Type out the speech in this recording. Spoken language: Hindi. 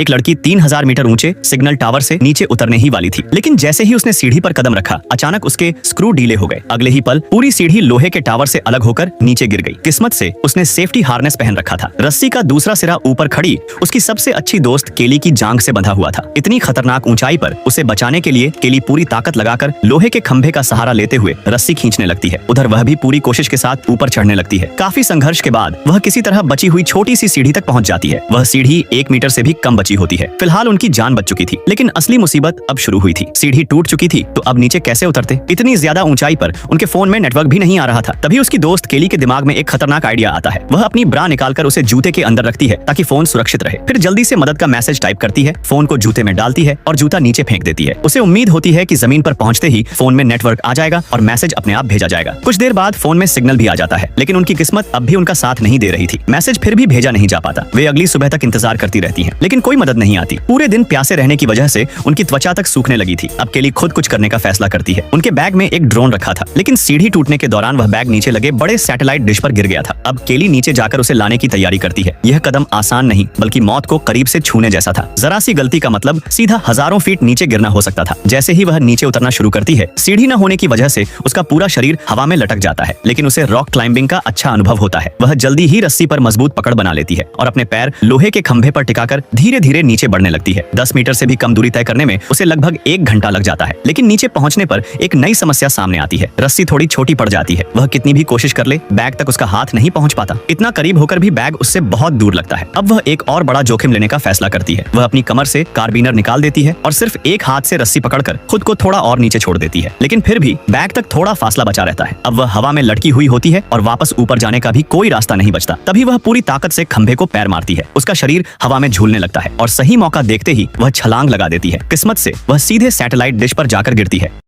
एक लड़की 3000 मीटर ऊंचे सिग्नल टावर से नीचे उतरने ही वाली थी, लेकिन जैसे ही उसने सीढ़ी पर कदम रखा अचानक उसके स्क्रू ढीले हो गए। अगले ही पल पूरी सीढ़ी लोहे के टावर से अलग होकर नीचे गिर गई। किस्मत से उसने सेफ्टी हार्नेस पहन रखा था। रस्सी का दूसरा सिरा ऊपर खड़ी उसकी सबसे अच्छी दोस्त केली की जांघ से बंधा हुआ था। इतनी खतरनाक ऊंचाई पर उसे बचाने के लिए केली पूरी ताकत लगाकर लोहे के खंभे का सहारा लेते हुए रस्सी खींचने लगती है। उधर वह भी पूरी कोशिश के साथ ऊपर चढ़ने लगती है। काफी संघर्ष के बाद वह किसी तरह बची हुई छोटी सी सीढ़ी तक पहुंच जाती है। वह सीढ़ी 1 मीटर से भी कम बची होती है। फिलहाल उनकी जान बच चुकी थी, लेकिन असली मुसीबत अब शुरू हुई थी। सीढ़ी टूट चुकी थी तो अब नीचे कैसे उतरते? इतनी ज्यादा ऊंचाई पर उनके फोन में नेटवर्क भी नहीं आ रहा था। तभी उसकी दोस्त केली के दिमाग में एक खतरनाक आइडिया आता है। वह अपनी ब्रा निकालकर उसे जूते के अंदर रखती है ताकि फोन सुरक्षित रहे। फिर जल्दी से मदद का मैसेज टाइप करती है, फोन को जूते में डालती है और जूता नीचे फेंक देती है। उसे उम्मीद होती है कि जमीन पर पहुंचते ही फोन में नेटवर्क आ जाएगा और मैसेज अपने आप भेजा जाएगा। कुछ देर बाद फोन में सिग्नल भी आ जाता है, लेकिन उनकी किस्मत अब भी उनका साथ नहीं दे रही थी। मैसेज फिर भी भेजा नहीं जा पाता। वे अगली सुबह तक इंतजार करती रहती हैं, लेकिन कोई मदद नहीं आती। पूरे दिन प्यासे रहने की वजह से उनकी त्वचा तक सूखने लगी थी। अब केली खुद कुछ करने का फैसला करती है। उनके बैग में एक ड्रोन रखा था, लेकिन सीढ़ी टूटने के दौरान वह बैग नीचे लगे बड़े सैटेलाइट डिश पर गिर गया था। अब केली नीचे जाकर उसे लाने की तैयारी करती है। यह कदम आसान नहीं बल्कि मौत को करीब से छूने जैसा था। जरा सी गलती का मतलब सीधा हजारों फीट नीचे गिरना हो सकता था। जैसे ही वह नीचे उतरना शुरू करती है, सीढ़ी न होने की वजह से उसका पूरा शरीर हवा में लटक जाता है, लेकिन उसे रॉक क्लाइंबिंग का अच्छा अनुभव होता है। वह जल्दी ही रस्सी पर मजबूत पकड़ बना लेती है और अपने पैर लोहे के खंभे पर टिकाकर धीरे धीरे नीचे बढ़ने लगती है। 10 मीटर से भी कम दूरी तय करने में उसे लगभग 1 घंटा लग जाता है, लेकिन नीचे पहुंचने पर एक नई समस्या सामने आती है। रस्सी थोड़ी छोटी पड़ जाती है। वह कितनी भी कोशिश कर ले, बैग तक उसका हाथ नहीं पहुंच पाता। इतना करीब होकर भी बैग उससे बहुत दूर लगता है। अब वह एक और बड़ा जोखिम लेने का फैसला करती है। वह अपनी कमर से कार्बिनर निकाल देती है और सिर्फ एक हाथ से रस्सी पकड़कर खुद को थोड़ा और नीचे छोड़ देती है, लेकिन फिर भी बैग तक थोड़ा फासला बचा रहता है। अब वह हवा में लटकी हुई होती है और वापस ऊपर जाने का भी कोई रास्ता नहीं बचता। तभी वह पूरी ताकत से खंभे को पैर मारती है। उसका शरीर हवा में झूलने लगता है और सही मौका देखते ही वह छलांग लगा देती है। किस्मत से वह सीधे सैटेलाइट डिश पर जाकर गिरती है।